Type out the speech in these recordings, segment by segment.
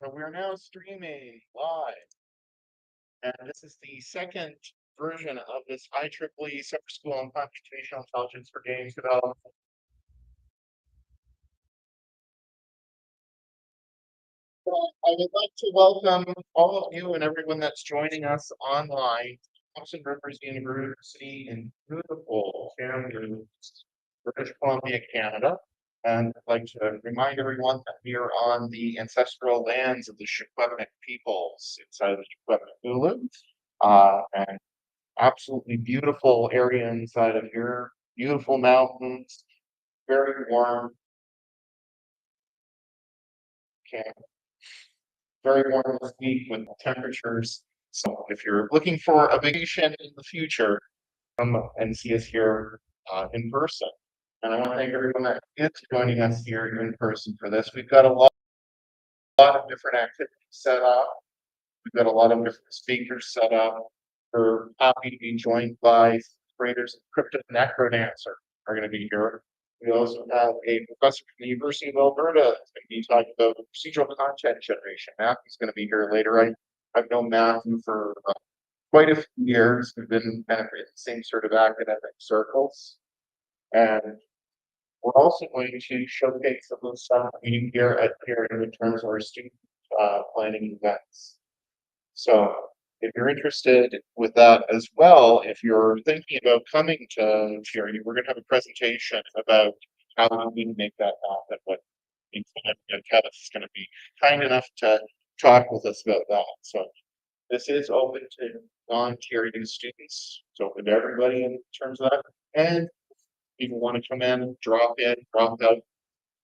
So we're now streaming live, and this is the second version of this IEEE Summer School on Computational Intelligence for Games Development. I would like to welcome all of you and everyone that's joining us online, Thompson Rivers University in beautiful Kamloops, British Columbia, Canada. And I'd like to remind everyone that we are on the ancestral lands of the Secwepemc peoples inside of the Secwepemc Hulu. And absolutely beautiful area inside of here, beautiful mountains, very warm, okay, very warm this week with temperatures. So if you're looking for a vacation in the future, come and see us here in person. And I want to thank everyone that is joining us here in person for this. We've got a lot of different activities set up. We've got a lot of different speakers set up. We're happy to be joined by creators of Crypto Necrodancer are going to be here. We also have a professor from the University of Alberta that's going to be talking about procedural content generation. Matthew's going to be here later. I've known Matthew for quite a few years. We've been kind of in the same sort of academic circles. And we're also going to showcase some of the stuff we do here at Peering in terms of our student planning events. So if you're interested with that as well, if you're thinking about coming to Peering, we're going to have a presentation about how we can make that happen. But Kevin is going to be kind enough to talk with us about that. So this is open to non-Peering students. It's open to everybody in terms of that. And people want to come in, drop out,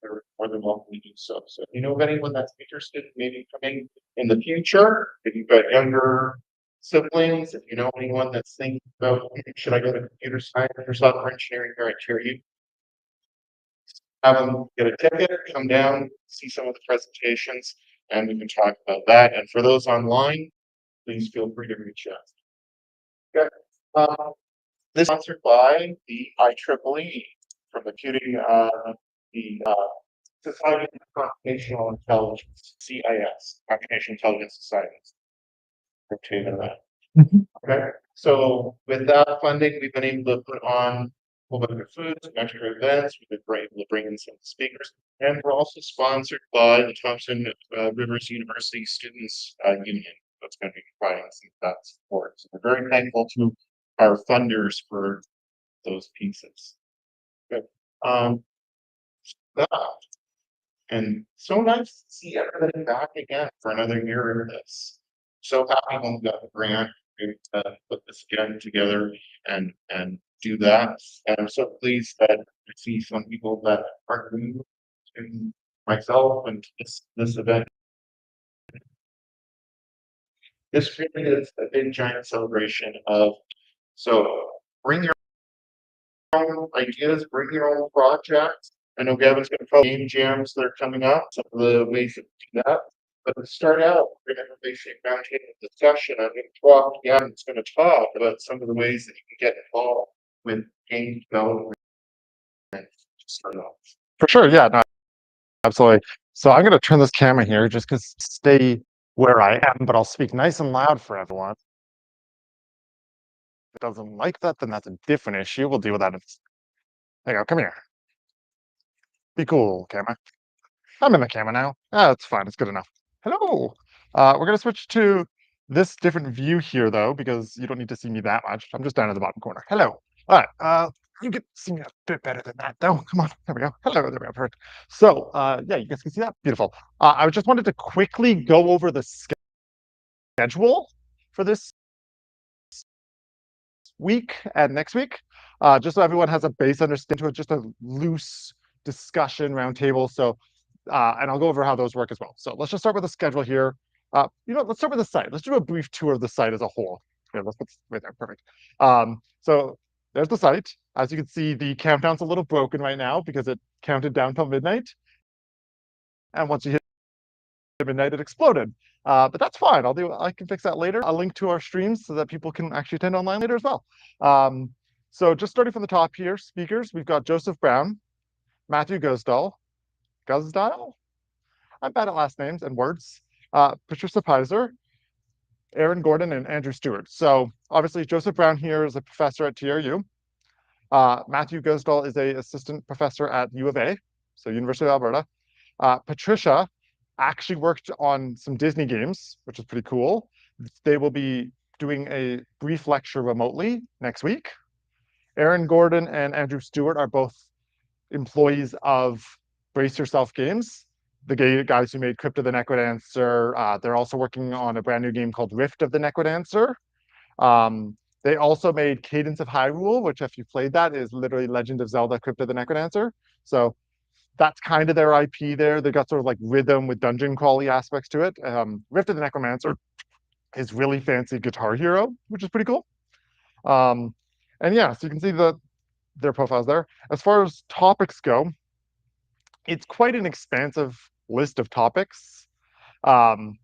they're more than welcome to do so. So if you know of anyone that's interested, maybe coming in the future, if you've got younger siblings, if you know anyone that's thinking about, should I go to computer science or software engineering here at TRU, have them get a ticket, come down, see some of the presentations, and we can talk about that. And for those online, please feel free to reach out. Okay. This is sponsored by the IEEE from the Society of Computational Intelligence, CIS, Computational Intelligence Societies. Okay, so with that funding, we've been able to put on a whole bunch of foods, extra events. We've been able to bring in some speakers, and we're also sponsored by the Thompson Rivers University Students Union. That's going to be providing some of that support. So we're very thankful to our funders for those pieces. Good. And so nice to see everybody back again for another year of this. So happy when we got the grant to put this again together and do that. And I'm so pleased that I see some people that are new to myself and this event. This really is a big giant celebration of, so bring your own ideas, bring your own projects. I know Gavin's going to probably game jams that are coming up, some of the ways to do that. But to start out, we're going to have a basic roundtable discussion. I'm going to talk, Gavin's going to talk about some of the ways that you can get involved with game development. Start off. For sure, yeah, no, absolutely. So I'm going to turn this camera here just because stay where I am, but I'll speak nice and loud for everyone. If it doesn't like that, then that's a different issue. We'll deal with that. There you go, come here. Be cool, camera. I'm in the camera now. Ah, it's fine, it's good enough. Hello. We're going to switch to this different view here, though, because you don't need to see me that much. I'm just down in the bottom corner. Hello. All right, you can see me a bit better than that, though. Come on, there we go. Hello, there we go. Perfect. So, yeah, you guys can see that. Beautiful. I just wanted to quickly go over the schedule for this week and next week, just so everyone has a base understanding to it, just a loose discussion roundtable. So, and I'll go over how those work as well. So let's just start with the schedule here. Let's start with the site. Let's do a brief tour of the site as a whole. Here, let's put this right there. Perfect. So there's the site. As you can see, the countdown's a little broken right now because it counted down till midnight. And once you hit midnight, it exploded. But that's fine. I can fix that later. I'll link to our streams so that people can actually attend online later as well. So just starting from the top here, speakers, we've got Joseph Brown, Matthew Gosdahl. I'm bad at last names and words. Patricia Pizer, Aaron Gordon, and Andrew Stewart. So obviously Joseph Brown here is a professor at TRU. Matthew Gosdall is a assistant professor at U of A, so University of Alberta. Patricia actually worked on some Disney games, which is pretty cool. They will be doing a brief lecture remotely next week. Aaron Gordon and Andrew Stewart are both employees of Brace Yourself Games, the guys who made Crypt of the Necrodancer. They're also working on a brand new game called Rift of the Necrodancer. They also made Cadence of Hyrule, which if you played that is literally Legend of Zelda Crypt of the Necrodancer. So that's kind of their IP there. They got sort of like rhythm with dungeon crawly aspects to it. Rift of the Necromancer is really fancy Guitar Hero, which is pretty cool. And yeah, so you can see their profiles there. As far as topics go, it's quite an expansive list of topics. The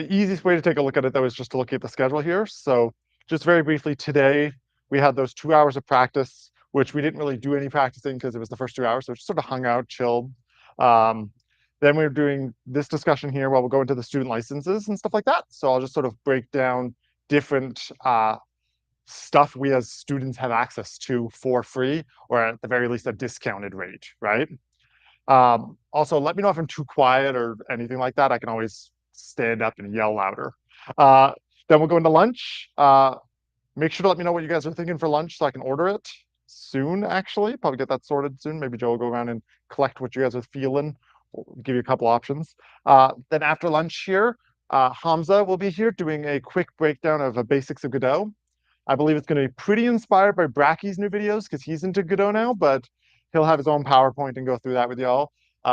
easiest way to take a look at it, though, is just to look at the schedule here. So just very briefly, today we had those 2 hours of practice, which we didn't really do any practicing because it was the first 2 hours. So just sort of hung out, chilled. Then we're doing this discussion here while we'll go into the student licenses and stuff like that. So I'll just sort of break down different stuff we as students have access to for free, or at the very least a discounted rate, right? Also, let me know if I'm too quiet or anything like that. I can always stand up and yell louder. Then we'll go into lunch. Make sure to let me know what you guys are thinking for lunch so I can order it soon, actually. Probably get that sorted soon. Maybe Joe will go around and collect what you guys are feeling. We'll give you a couple options. Then after lunch here, Hamza will be here doing a quick breakdown of the basics of Godot. I believe it's going to be pretty inspired by Bracky's new videos because he's into Godot now, but he'll have his own PowerPoint and go through that with y'all,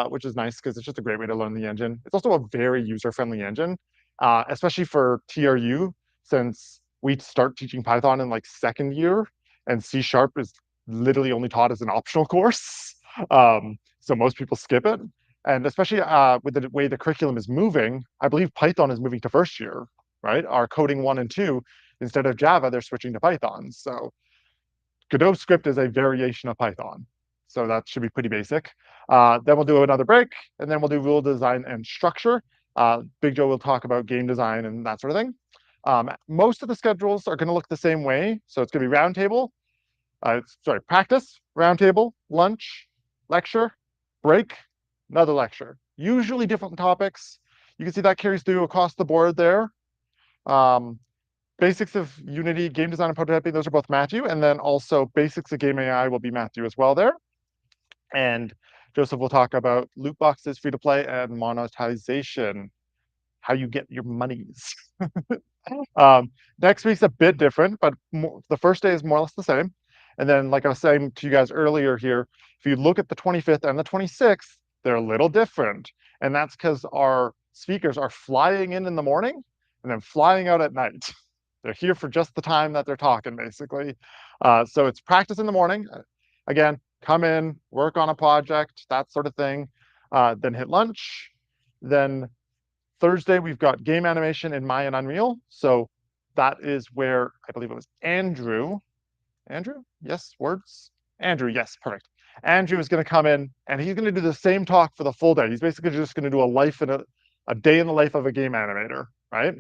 which is nice because it's just a great way to learn the engine. It's also a very user-friendly engine, especially for TRU, since we start teaching Python in like second year, and C# is literally only taught as an optional course. So most people skip it. And especially with the way the curriculum is moving, I believe Python is moving to first year, right? Our coding 1 and 2, instead of Java, they're switching to Python. So Godot script is a variation of Python. So that should be pretty basic. Then we'll do another break, and then we'll do rule design and structure. Big Joe will talk about game design and that sort of thing. Most of the schedules are going to look the same way. So it's going to be roundtable, practice, roundtable, lunch, lecture, break, another lecture. Usually different topics. You can see that carries through across the board there. Basics of Unity, game design and prototyping, those are both Matthew. And then also basics of game AI will be Matthew as well there. And Joseph will talk about loot boxes, free to play, and monetization, how you get your monies. Next week's a bit different, but the first day is more or less the same. And then, like I was saying to you guys earlier here, if you look at the 25th and the 26th, they're a little different. And that's because our speakers are flying in the morning and then flying out at night. They're here for just the time that they're talking, basically. So it's practice in the morning. Again, come in, work on a project, that sort of thing. Then hit lunch. Then Thursday, we've got game animation in Maya and Unreal. So that is where I believe it was Andrew. Andrew? Yes, words? Andrew, yes, perfect. Andrew is going to come in and he's going to do the same talk for the full day. He's basically just going to do a day in the life of a game animator, right?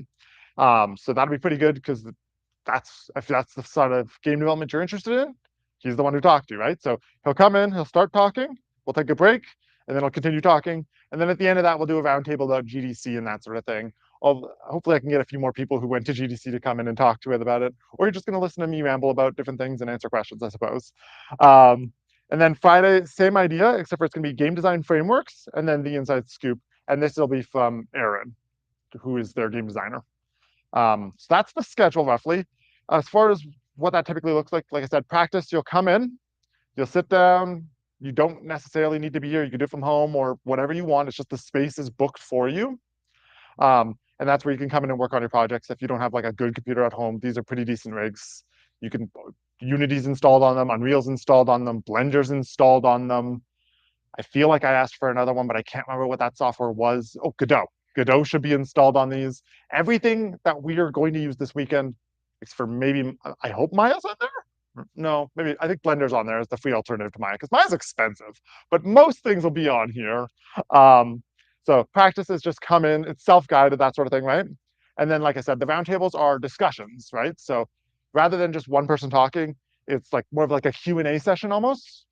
So that'll be pretty good because if that's the sort of game development you're interested in, he's the one to talk to, right? So he'll come in, he'll start talking, we'll take a break, and then he'll continue talking. And then at the end of that, we'll do a roundtable about GDC and that sort of thing. Hopefully I can get a few more people who went to GDC to come in and talk to it about it, or you're just going to listen to me ramble about different things and answer questions, I suppose. And then Friday, same idea, except for it's going to be game design frameworks and then the inside scoop. And this will be from Aaron, who is their game designer. So that's the schedule roughly. As far as what that typically looks like I said, practice, you'll come in, you'll sit down. You don't necessarily need to be here. You can do it from home or whatever you want. It's just the space is booked for you. And that's where you can come in and work on your projects. If you don't have like a good computer at home, these are pretty decent rigs. Unity's installed on them, Unreal's installed on them, Blender's installed on them. I feel like I asked for another one, but I can't remember what that software was. Oh, Godot. Godot should be installed on these. Everything that we are going to use this weekend, except for maybe, I hope Maya's on there. No, maybe, I think Blender's on there as the free alternative to Maya, because Maya's expensive, but most things will be on here. So So practice is just come in, it's self-guided, that sort of thing, right? And then, like I said, the roundtables are discussions, right? So rather than just one person talking, it's like more of like a Q&A session almost.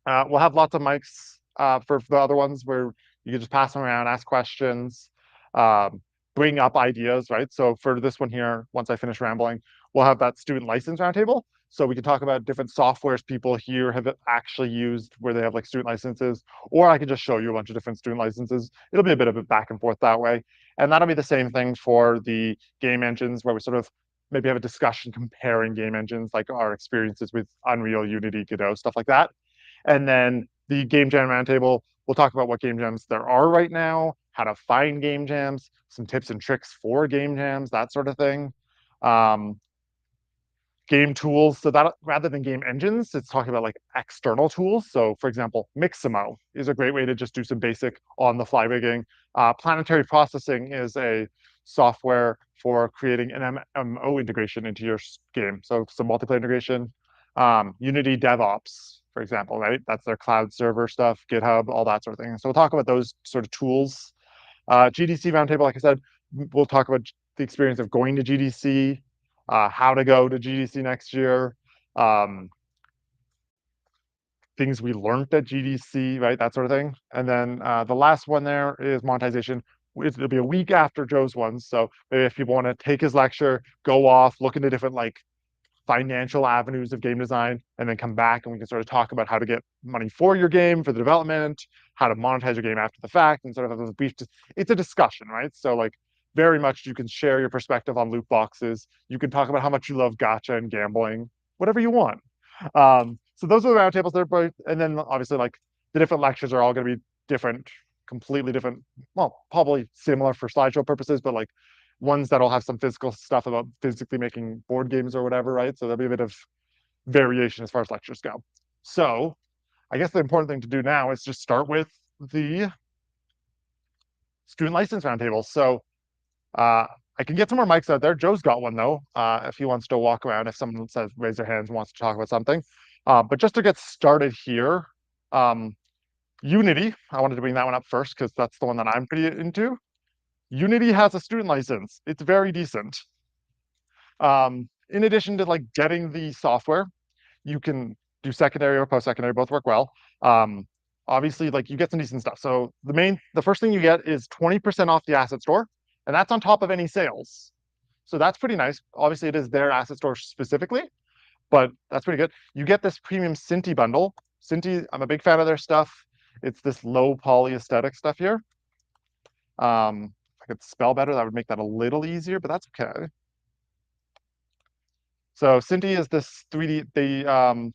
We'll have lots of mics for the other ones where you can just pass them around, ask questions, um, bring up ideas, right? So for this one here, once I finish rambling, we'll have that student license roundtable. So we can talk about different softwares people here have actually used where they have like student licenses, or I can just show you a bunch of different student licenses. It'll be a bit of a back and forth that way. And that'll be the same thing for the game engines where we sort of maybe have a discussion comparing game engines, like our experiences with Unreal, Unity, Godot, stuff like that. And then the game jam roundtable, we'll talk about what game jams there are right now, how to find game jams, some tips and tricks for game jams, that sort of thing. Um, game tools. So that rather than game engines, it's talking about like external tools. So for example, Mixamo is a great way to just do some basic on the fly rigging. Planetary processing is a software for creating an MMO integration into your game. So some multiplayer integration. Unity DevOps, for example, right? That's their cloud server stuff, GitHub, all that sort of thing. So we'll talk about those sort of tools. GDC roundtable, like I said, we'll talk about the experience of going to GDC, how to go to GDC next year, things we learned at GDC, right? That sort of thing. And then the last one there is monetization. It'll be a week after Joe's one. So maybe if people want to take his lecture, go off, look into different like financial avenues of game design, and then come back and we can sort of talk about how to get money for your game, for the development, how to monetize your game after the fact, and sort of have a brief, it's a discussion, right? So like very much you can share your perspective on loot boxes. You can talk about how much you love gacha and gambling, whatever you want. So those are the roundtables there, and then obviously like the different lectures are all going to be different, completely different, well, probably similar for slideshow purposes, but like ones that'll have some physical stuff about physically making board games or whatever, right? So there'll be a bit of variation as far as lectures go. So I guess the important thing to do now is just start with the student license roundtables. So I can get some more mics out there. Joe's got one though, if he wants to walk around, if someone says raise their hands and wants to talk about something. But just to get started here, Unity, I wanted to bring that one up first because that's the one that I'm pretty into. Unity has a student license. It's very decent. In addition to like getting the software, you can do secondary or post-secondary, both work well. Obviously, like you get some decent stuff. So the first thing you get is 20% off the asset store, and that's on top of any sales. So that's pretty nice. Obviously, it is their asset store specifically, but that's pretty good. You get this premium Cinti bundle. Cinti, I'm a big fan of their stuff. It's this low poly aesthetic stuff here. If I could spell better, that would make that a little easier, but that's okay. So Cinti is this 3D.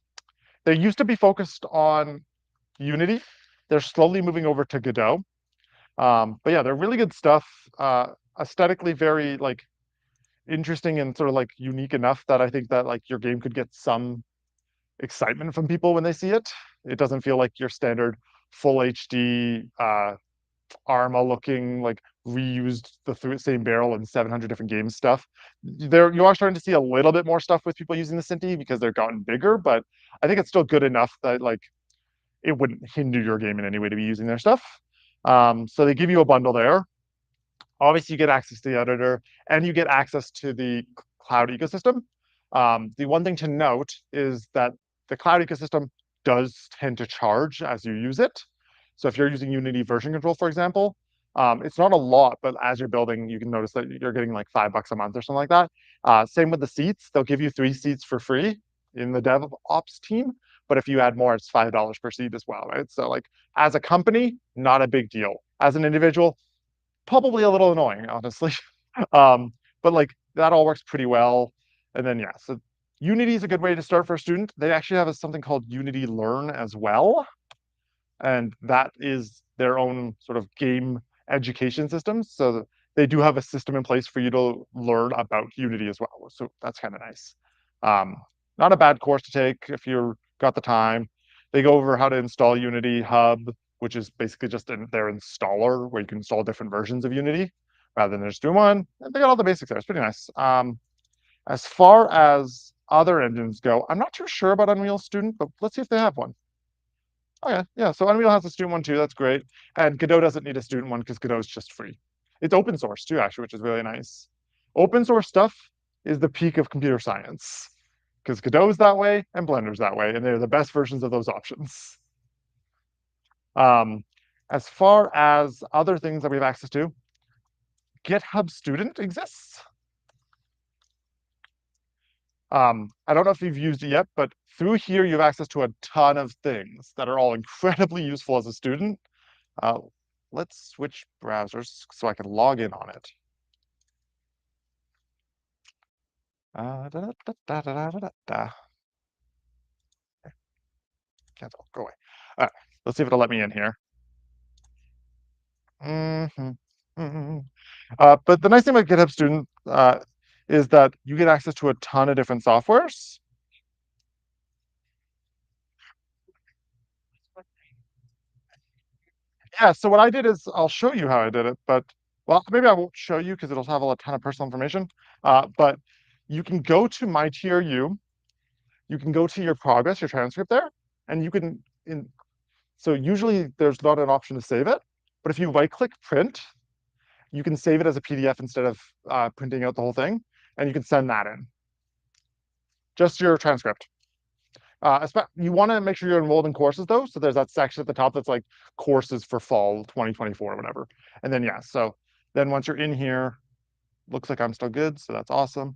They used to be focused on Unity. They're slowly moving over to Godot. But yeah, they're really good stuff. Aesthetically very like interesting and sort of like unique enough that I think that like your game could get some excitement from people when they see it. It doesn't feel like your standard full HD Arma looking like reused the same barrel in 700 different games stuff. There you are starting to see a little bit more stuff with people using the Cinti because they're gotten bigger, but I think it's still good enough that like it wouldn't hinder your game in any way to be using their stuff. So they give you a bundle there. Obviously, you get access to the editor and you get access to the cloud ecosystem. The one thing to note is that the cloud ecosystem does tend to charge as you use it. So if you're using Unity version control, for example, it's not a lot, but as you're building, you can notice that you're getting like $5 a month or something like that. Same with the seats. They'll give you 3 seats for free in the DevOps team. But if you add more, it's $5 per seat as well, right? So like as a company, not a big deal. As an individual, probably a little annoying, honestly. But like that all works pretty well. And then yeah, so Unity is a good way to start for a student. They actually have something called Unity Learn as well. And that is their own sort of game education system. So they do have a system in place for you to learn about Unity as well. So that's kind of nice. Not a bad course to take if you've got the time. They go over how to install Unity Hub, which is basically just their installer where you can install different versions of Unity rather than just doing one. And they got all the basics there. It's pretty nice. As far as other engines go, I'm not too sure about Unreal Student, but let's see if they have one. Okay, yeah, so Unreal has a student one too, that's great. And Godot doesn't need a student one because Godot is just free. It's open source too, actually, which is really nice. Open source stuff is the peak of computer science because Godot is that way and Blender's that way, and they're the best versions of those options. Um, as far as other things that we have access to, GitHub Student exists. I don't know if you've used it yet, but through here you have access to a ton of things that are all incredibly useful as a student. Uh, let's switch browsers so I can log in on it. Da, da, da, da, da, da, da, da. Cancel, go away. All right, let's see if it'll let me in here. Mhm, mhm. But the nice thing about GitHub Student is that you get access to a ton of different softwares. Yeah, so what I did is I'll show you how I did it, but well, maybe I won't show you because it'll have a ton of personal information. But you can go to my TRU, you can go to your progress, your transcript there, and you can so usually there's not an option to save it, but if you right-click print, you can save it as a PDF instead of printing out the whole thing, and you can send that in. Just your transcript. You want to make sure you're enrolled in courses though, so there's that section at the top that's like courses for fall 2024 or whatever. And then yeah, so then once you're in here, looks like I'm still good, so that's awesome.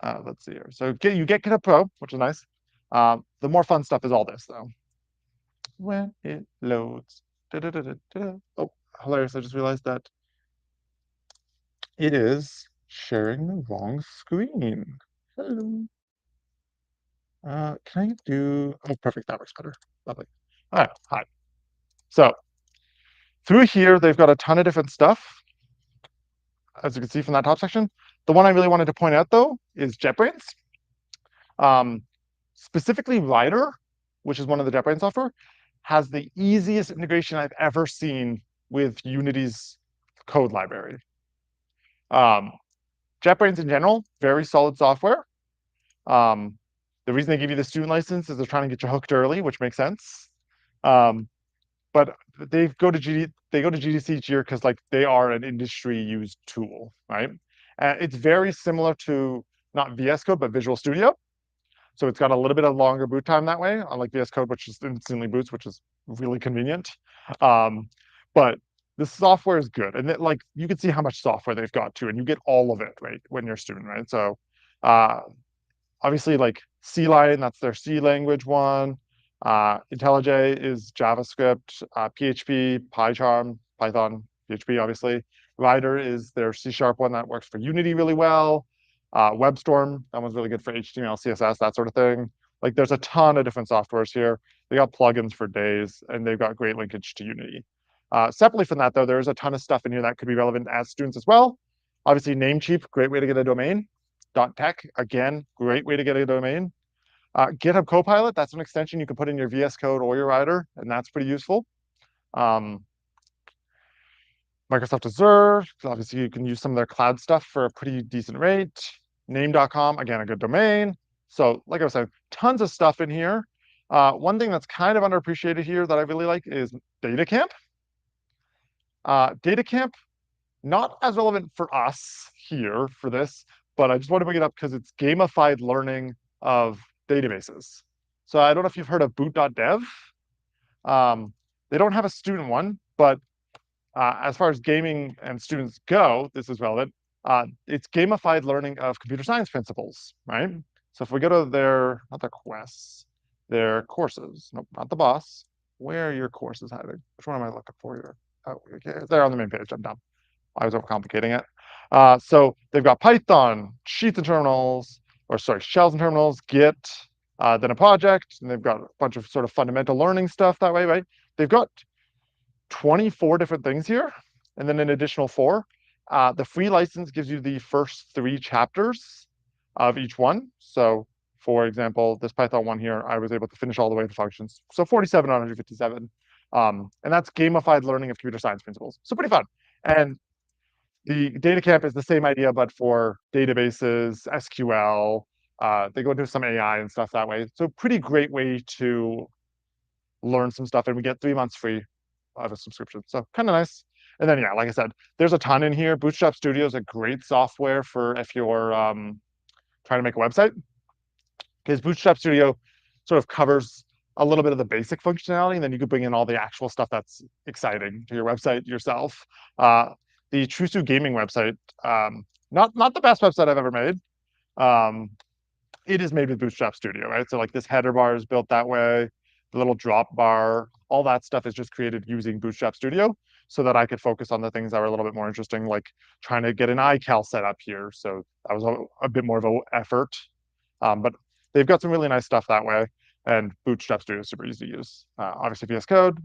Let's see here. So you get GitHub Pro, which is nice. The more fun stuff is all this though. When it loads. Da-da-da-da-da. Oh, hilarious! I just realized that it is sharing the wrong screen. Hello. Can I do? Oh, perfect. That works better. Lovely. All right. Hi. So through here, they've got a ton of different stuff, as you can see from that top section. The one I really wanted to point out, though, is JetBrains. Um, specifically, Rider, which is one of the JetBrains software, has the easiest integration I've ever seen with Unity's code library. JetBrains in general, very solid software. Um, the reason they give you the student license is they're trying to get you hooked early, which makes sense. Um, but they go to GDC each year because like they are an industry used tool, right? It's very similar to not VS Code but Visual Studio, so it's got a little bit of longer boot time that way, unlike VS Code, which just instantly boots, which is really convenient. Um, but the software is good, and like you can see how much software they've got too, and you get all of it right when you're a student, right? So uh, obviously like C-Line, that's their C language one. IntelliJ is JavaScript, PHP, PyCharm, Python, PHP, obviously. Rider is their C# one that works for Unity really well. WebStorm, that one's really good for HTML, CSS, that sort of thing. Like there's a ton of different softwares here. They got plugins for days, and they've got great linkage to Unity. Separately from that, though, there's a ton of stuff in here that could be relevant as students as well. Obviously, Namecheap, great way to get a domain. .tech, again, great way to get a domain. GitHub Copilot, that's an extension you can put in your VS Code or your Rider, and that's pretty useful. Microsoft Azure, obviously you can use some of their cloud stuff for a pretty decent rate. Name.com, again, a good domain. So like I was saying, tons of stuff in here. One thing that's kind of underappreciated here that I really like is DataCamp. DataCamp, not as relevant for us here for this, but I just want to bring it up because it's gamified learning of databases. So I don't know if you've heard of boot.dev. They don't have a student one, but as far as gaming and students go, this is relevant. It's gamified learning of computer science principles, right? So if we go to not their quests, their courses, nope, not the boss. Where are your courses hiding? Which one am I looking for here? Oh, okay, they're on the main page. I'm dumb. I was overcomplicating it. So they've got Python, sheets and terminals, or sorry, shells and terminals, Git, then a project, and they've got a bunch of sort of fundamental learning stuff that way, right? They've got 24 different things here, and then an additional 4. The free license gives you the first 3 chapters of each one. So for example, this Python one here, I was able to finish all the way to functions. So 47 out of 157. And that's gamified learning of computer science principles. So pretty fun. And the data camp is the same idea, but for databases, SQL. They go into some AI and stuff that way. So pretty great way to learn some stuff, and we get 3 months free of a subscription. So kind of nice. And then yeah, like I said, there's a ton in here. Bootstrap Studio is a great software for if you're trying to make a website, because Bootstrap Studio sort of covers a little bit of the basic functionality, and then you could bring in all the actual stuff that's exciting to your website yourself. The TRUSU Gaming website, not the best website I've ever made. Um, it is made with Bootstrap Studio, right? So like this header bar is built that way, the little drop bar, all that stuff is just created using Bootstrap Studio so that I could focus on the things that were a little bit more interesting, like trying to get an iCal set up here. So that was a bit more of an effort. But they've got some really nice stuff that way, and Bootstrap Studio is super easy to use. Obviously, VS Code.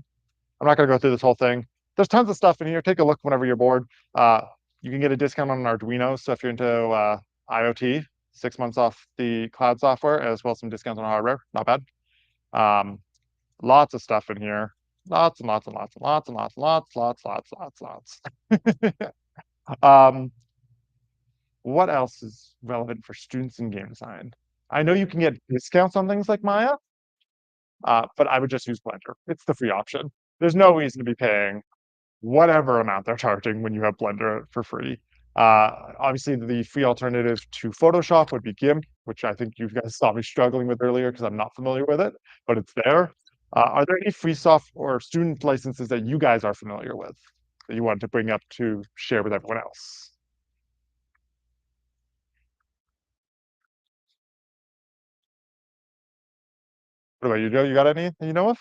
I'm not going to go through this whole thing. There's tons of stuff in here. Take a look whenever you're bored. You can get a discount on an Arduino. So if you're into IoT, 6 months off the cloud software, as well as some discounts on hardware. Not bad. Lots of stuff in here. Lots and lots and lots and lots and lots and lots. um, what else is relevant for students in game design? I know you can get discounts on things like Maya, but I would just use Blender. It's the free option. There's no reason to be paying whatever amount they're charging when you have Blender for free. Obviously, the free alternative to Photoshop would be GIMP, which I think you guys saw me struggling with earlier because I'm not familiar with it, but it's there. Are there any free soft or student licenses that you guys are familiar with that you wanted to bring up to share with everyone else? What about you, Joe? You got any that you know of?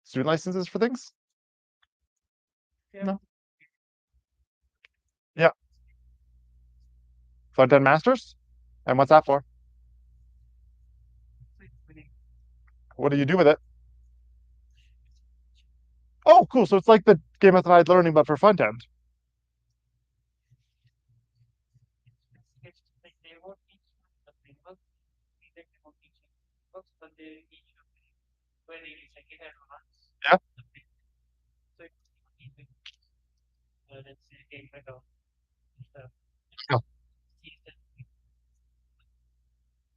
Student licenses for things? No? Yeah. Front-end masters? And what's that for? What do you do with it? Oh, cool. So it's like the gamified learning, but for front end. Yeah. Yeah.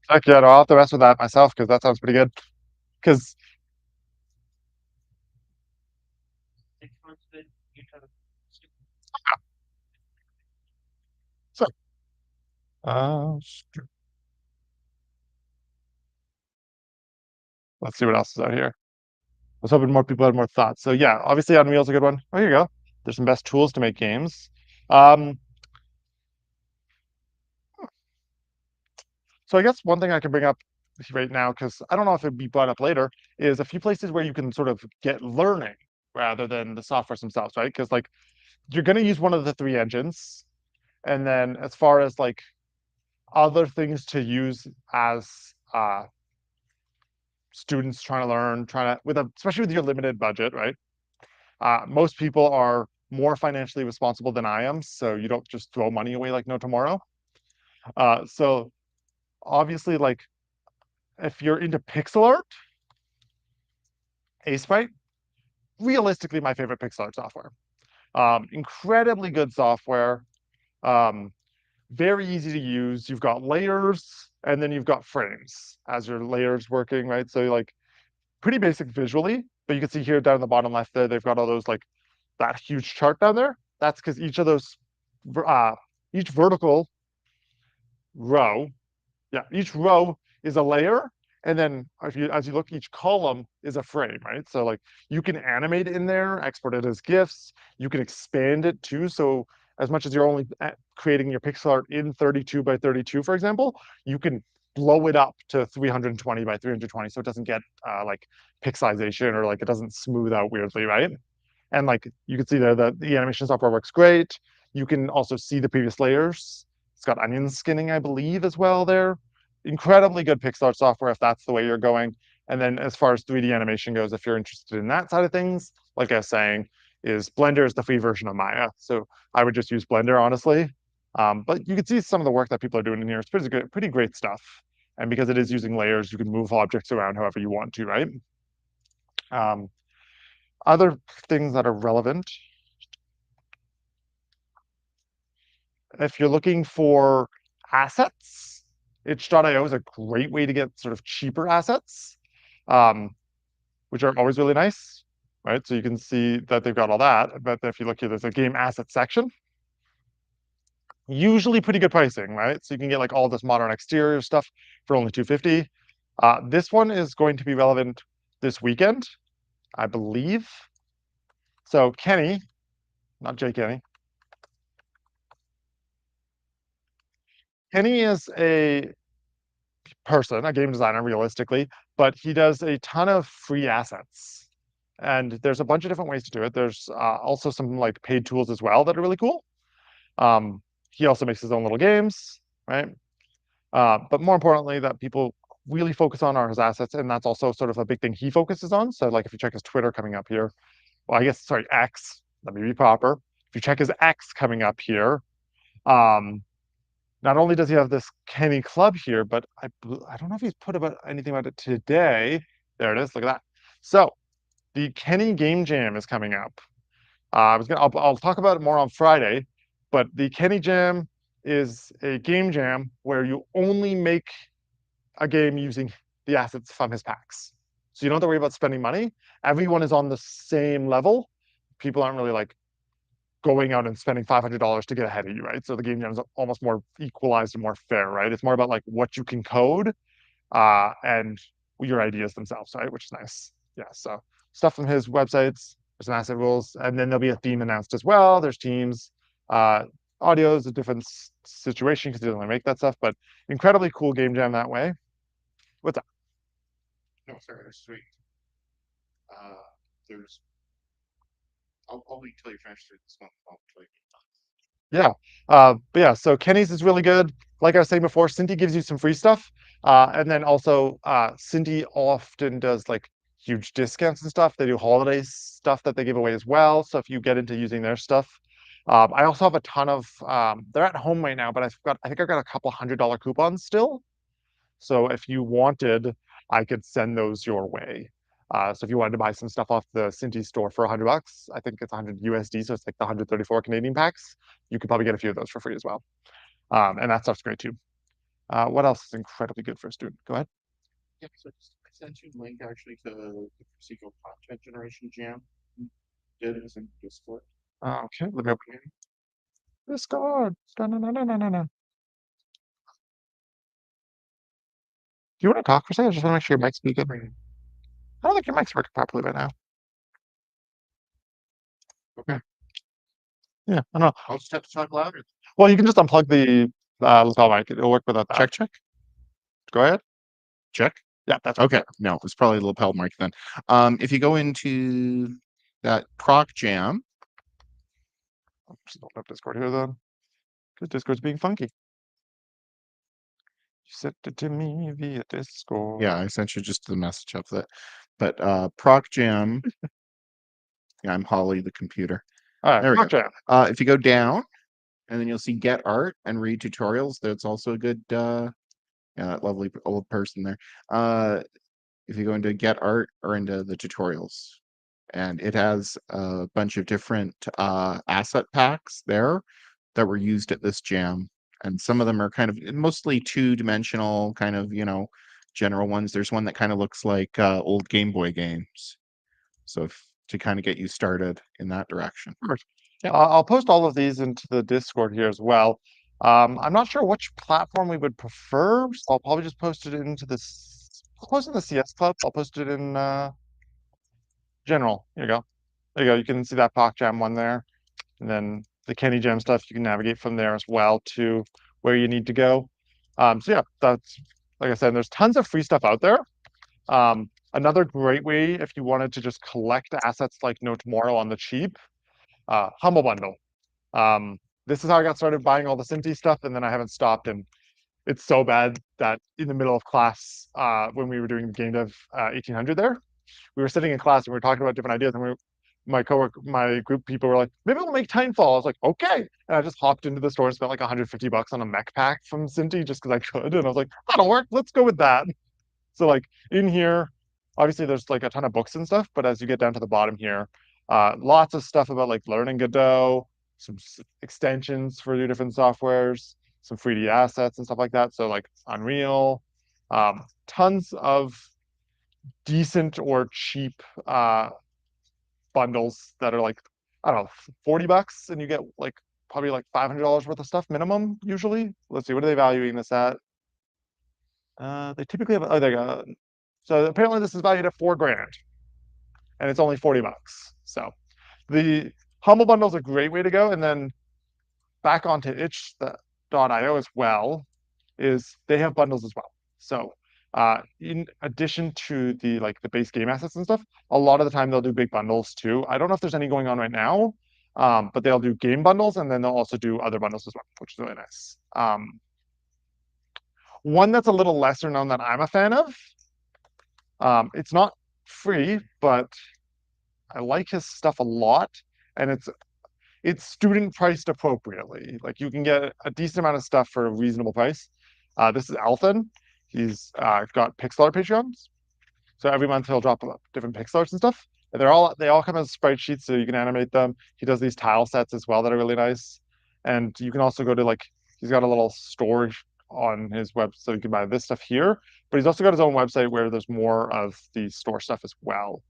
Heck yeah, no, I'll have to mess with that myself because that sounds pretty good. Because so, uh, let's see what else is out here. I was hoping more people had more thoughts. So yeah, obviously Unreal's a good one. Oh, here you go. There's some best tools to make games. Um, so I guess one thing I can bring up right now, because I don't know if it'd be brought up later, is a few places where you can sort of get learning rather than the software themselves, right? Because like you're going to use one of the three engines, and then as far as like other things to use as students trying to learn, trying to especially with your limited budget, right? Most people are more financially responsible than I am, so you don't just throw money away like no tomorrow. So obviously, like if you're into pixel art, Aseprite, realistically my favorite pixel art software. Incredibly good software, um, very easy to use. You've got layers, and then you've got frames as your layers working, right? So like pretty basic visually, but you can see here down in the bottom left there, they've got all those like that huge chart down there. That's because each of those, each vertical row, yeah, each row is a layer. And then if you, as you look, each column is a frame, right? So like you can animate it in there, export it as GIFs. You can expand it too. So as much as you're only creating your pixel art in 32 by 32, for example, you can blow it up to 320 by 320 so it doesn't get like pixelization or like it doesn't smooth out weirdly, right? And like you can see there that the animation software works great. You can also see the previous layers. It's got onion skinning, I believe, as well there. Incredibly good pixel art software if that's the way you're going. And then as far as 3D animation goes, if you're interested in that side of things, like I was saying, is Blender is the free version of Maya. So I would just use Blender, honestly. But you can see some of the work that people are doing in here. It's pretty good, pretty great stuff. And because it is using layers, you can move objects around however you want to, right? Um, other things that are relevant, if you're looking for assets, itch.io is a great way to get sort of cheaper assets. Um, which are always really nice, right? So you can see that they've got all that. But if you look here, there's a game asset section. Usually pretty good pricing, right? So you can get like all this modern exterior stuff for only $250. This one is going to be relevant this weekend, I believe. So Kenny, not Jay Kenny. Kenny is a person, a game designer, realistically, but he does a ton of free assets. And there's a bunch of different ways to do it. There's also some like paid tools as well that are really cool. He also makes his own little games, right? But more importantly, that people really focus on are his assets, and that's also sort of a big thing he focuses on. So, like if you check his Twitter coming up here, well, I guess sorry, X. Let me be proper. If you check his X coming up here, not only does he have this Kenny Club here, but I don't know if he's put about anything about it today. There it is. Look at that. So the Kenny Game Jam is coming up. I'll talk about it more on Friday, but the Kenny Jam is a game jam where you only make a game using the assets from his packs. So you don't have to worry about spending money. Everyone is on the same level. People aren't really like going out and spending $500 to get ahead of you, right? So the game jam is almost more equalized and more fair, right? It's more about like what you can code and your ideas themselves, right? Which is nice. Yeah. So stuff from his websites. There's some asset rules, and then there'll be a theme announced as well. There's teams. Audio is a different situation because he doesn't really make that stuff, but incredibly cool game jam that way. What's up? No, sorry, that's sweet. There's. I'll wait till you finish through this one. I'll tell you. Yeah. But yeah, so Kenny's is really good. Like I was saying before, Cinti gives you some free stuff. And then also Cinti often does like huge discounts and stuff. They do holiday stuff that they give away as well. So if you get into using their stuff. I also have a ton of they're at home right now, but I think I've got a couple $100 coupons still. So if you wanted, I could send those your way. So if you wanted to buy some stuff off the Cinti store for $100, I think it's 100 USD, so it's like the 134 Canadian packs. You could probably get a few of those for free as well. And that stuff's great too. What else is incredibly good for a student? Go ahead. Yeah, so I sent you a link actually to the procedural content generation jam. Did it in Discord. Okay, let me open Discord. No, no, no, no, no, no, no. Do you want to talk for a second? I just want to make sure your mic's good. I don't think your mic's working properly right now. Okay. Yeah, I don't know. I'll just have to talk louder. Well, you can just unplug the lapel mic. It'll work without that. Check. Go ahead. Check. Yeah, that's okay. No, it's probably a lapel mic then. If you go into that proc jam. Just open up Discord here then. Because Discord's being funky. You sent it to me via Discord. Yeah, I sent you just the message of that. But proc jam. Yeah, I'm Holly, the computer. All right, there we proc go. jam. If you go down, and then you'll see get art and read tutorials. That's also a good yeah, that lovely old person there. If you go into get art or into the tutorials, and it has a bunch of different asset packs there that were used at this jam, and some of them are kind of mostly two-dimensional, kind of general ones. There's one that kind of looks like old Game Boy games, so to kind of get you started in that direction. Yeah, I'll post all of these into the Discord here as well. I'm not sure which platform we would prefer, so I'll probably just post it into this. I'll post it in the CS Club. I'll post it in general. Here you go. There you go. You can see that Poc Jam one there. And then the Kenny Jam stuff, you can navigate from there as well to where you need to go. So yeah, that's, like I said, there's tons of free stuff out there. Another great way, if you wanted to just collect assets like no tomorrow on the cheap, Humble Bundle. This is how I got started buying all the Cinti stuff, and then I haven't stopped. And it's so bad that in the middle of class, when we were doing game dev 1800 there, we were sitting in class and we were talking about different ideas, and my group people were like, maybe we'll make Timefall. I was like, okay. And I just hopped into the store and spent like 150 bucks on a mech pack from Cinti just because I could. And I was like, that'll work. Let's go with that. So like in here, obviously there's like a ton of books and stuff, but as you get down to the bottom here, lots of stuff about like learning Godot, some extensions for your different softwares, some 3D assets and stuff like that. So like Unreal, tons of decent or cheap bundles that are like, I don't know, $40 and you get like probably like $500 worth of stuff minimum usually. Let's see, what are they valuing this at? They typically have, oh, they go. So apparently this is valued at 4 grand and it's only $40. So the Humble Bundle is a great way to go. And then back onto itch.io as well, is they have bundles as well. So in addition to the base game assets and stuff, a lot of the time they'll do big bundles too. I don't know if there's any going on right now, but they'll do game bundles and then they'll also do other bundles as well, which is really nice. One that's a little lesser known that I'm a fan of. It's not free, but I like his stuff a lot, and it's student priced appropriately. Like you can get a decent amount of stuff for a reasonable price. This is Althan. He's got pixel art Patreons. So every month he'll drop different pixel arts and stuff. And they all come as sprite sheets, so you can animate them. He does these tile sets as well that are really nice. And you can also go to he's got a little store on his web, so you can buy this stuff here. But he's also got his own website where there's more of the store stuff as well.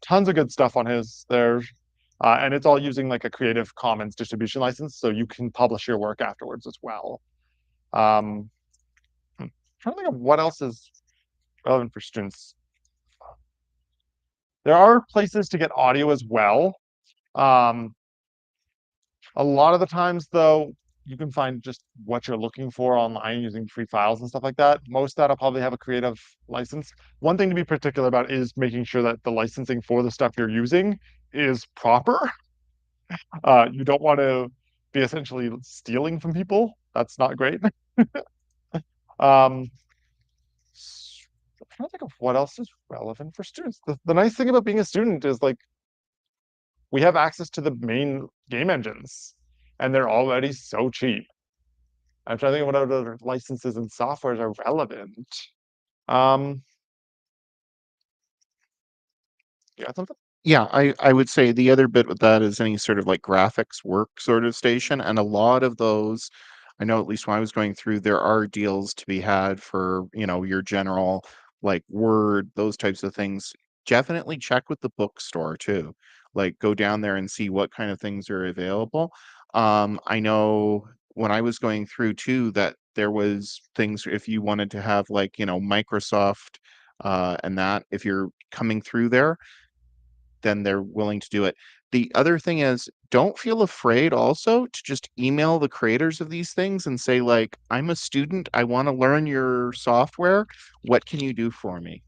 Tons of good stuff on his there. And it's all using like a Creative Commons distribution license, so you can publish your work afterwards as well. I'm trying to think of what else is relevant for students. There are places to get audio as well. A lot of the times, though, you can find just what you're looking for online using free files and stuff like that. Most of that'll probably have a creative license. One thing to be particular about is making sure that the licensing for the stuff you're using is proper. You don't want to be essentially stealing from people. That's not great. Um, I'm trying to think of what else is relevant for students. The nice thing about being a student is like we have access to the main game engines, and they're already so cheap. I'm trying to think of what other licenses and softwares are relevant. Um, yeah, something. Yeah, I would say the other bit with that is any sort of like graphics work sort of station. And a lot of those, I know at least when I was going through, there are deals to be had for, your general like Word, those types of things. Definitely check with the bookstore too. Like go down there and see what kind of things are available. I know when I was going through too that there was things if you wanted to have like, Microsoft and that if you're coming through there then they're willing to do it. The other thing is, don't feel afraid also to just email the creators of these things and say, like, I'm a student, I want to learn your software. What can you do for me?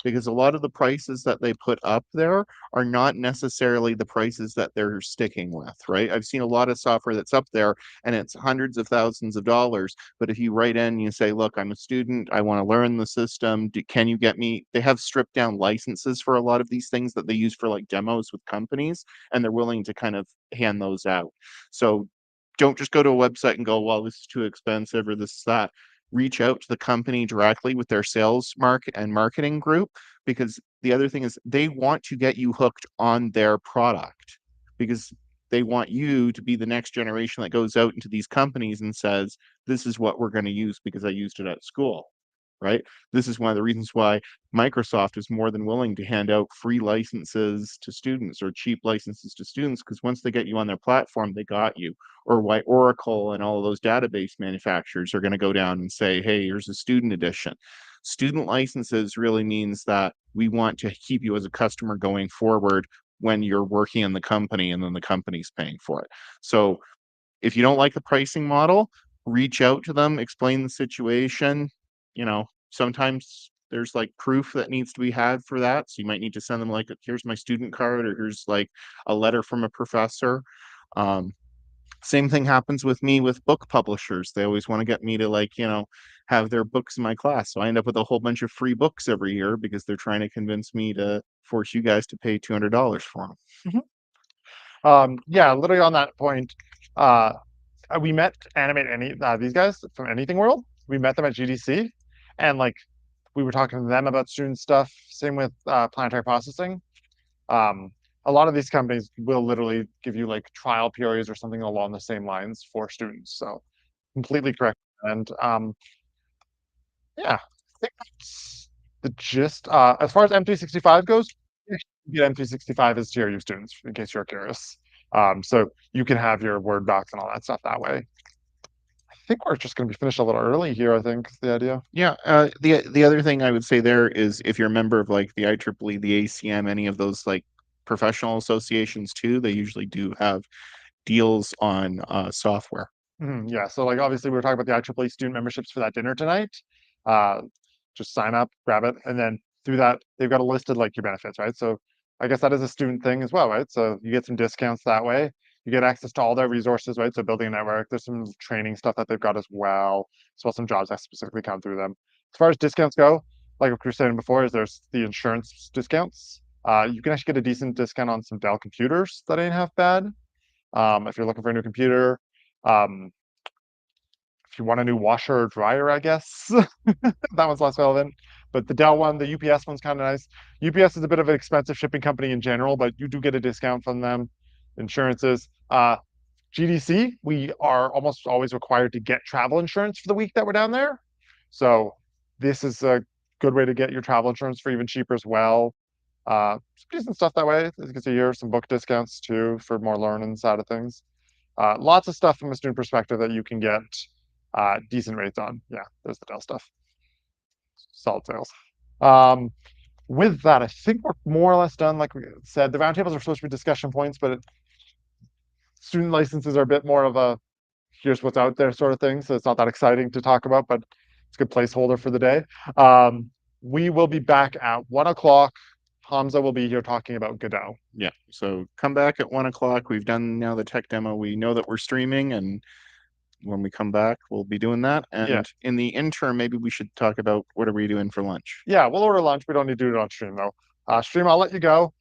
Because a lot of the prices that they put up there are not necessarily the prices that they're sticking with, right? I've seen a lot of software that's up there and it's hundreds of thousands of dollars. But if you write in and you say, look, I'm a student, I want to learn the system, can you get me? They have stripped down licenses for a lot of these things that they use for like demos with companies, and they're willing to kind of hand those out. So don't just go to a website and go, well, this is too expensive or this, that. Reach out to the company directly with their sales marketing group, because the other thing is they want to get you hooked on their product, because they want you to be the next generation that goes out into these companies and says, this is what we're going to use because I used it at school, right? This is one of the reasons why Microsoft is more than willing to hand out free licenses to students or cheap licenses to students, because once they get you on their platform, they got you. Or why Oracle and all of those database manufacturers are going to go down and say, hey, here's a student edition. Student licenses really means that we want to keep you as a customer going forward when you're working in the company and then the company's paying for it. So if you don't like the pricing model, reach out to them, explain the situation. Sometimes there's like proof that needs to be had for that. So you might need to send them like, here's my student card, or here's like a letter from a professor. Um, Same thing happens with me with book publishers. They always want to get me to like, have their books in my class. So I end up with a whole bunch of free books every year because they're trying to convince me to force you guys to pay $200 for them. Yeah, literally on that point, we met these guys from Anything World. We met them at GDC, and like we were talking to them about student stuff. Same with planetary processing. Um, a lot of these companies will literally give you like trial periods or something along the same lines for students. So completely correct. And yeah, I think the gist, as far as M365 goes, you can get M365 as tier U students, in case you're curious. So you can have your Word docs and all that stuff that way. I think we're just going to be finished a little early here, I think, is the idea. Yeah, the other thing I would say there is if you're a member of like the IEEE, the ACM, any of those like professional associations too, they usually do have deals on software. Yeah, so like obviously we were talking about the IEEE student memberships for that dinner tonight. Uh, just sign up, grab it, and then through that they've got a listed like your benefits, right? So I guess that is a student thing as well, right? So you get some discounts that way. You get access to all their resources, right? So building a network, there's some training stuff that they've got as well some jobs that specifically come through them. As far as discounts go, like what we were saying before, is there's the insurance discounts. You can actually get a decent discount on some Dell computers that ain't half bad. If you're looking for a new computer. Um, if you want a new washer or dryer, I guess that one's less relevant. But the Dell one, the UPS one's kind of nice. UPS is a bit of an expensive shipping company in general, but you do get a discount from them. Insurances. GDC, we are almost always required to get travel insurance for the week that we're down there. So this is a good way to get your travel insurance for even cheaper as well. Some decent stuff that way. As you can see here, some book discounts too for more learning side of things. Lots of stuff from a student perspective that you can get decent rates on. Yeah, there's the Dell stuff. Solid sales. With that, I think we're more or less done. Like we said, the roundtables are supposed to be discussion points, but student licenses are a bit more of a here's what's out there sort of thing. So it's not that exciting to talk about, but it's a good placeholder for the day. We will be back at 1 o'clock. Hamza will be here talking about Godot. Yeah, so come back at 1 o'clock. We've done now the tech demo. We know that we're streaming, and when we come back, we'll be doing that. And in the interim, maybe we should talk about what are we doing for lunch? Yeah, we'll order lunch. We don't need to do it on stream though. Stream, I'll let you go.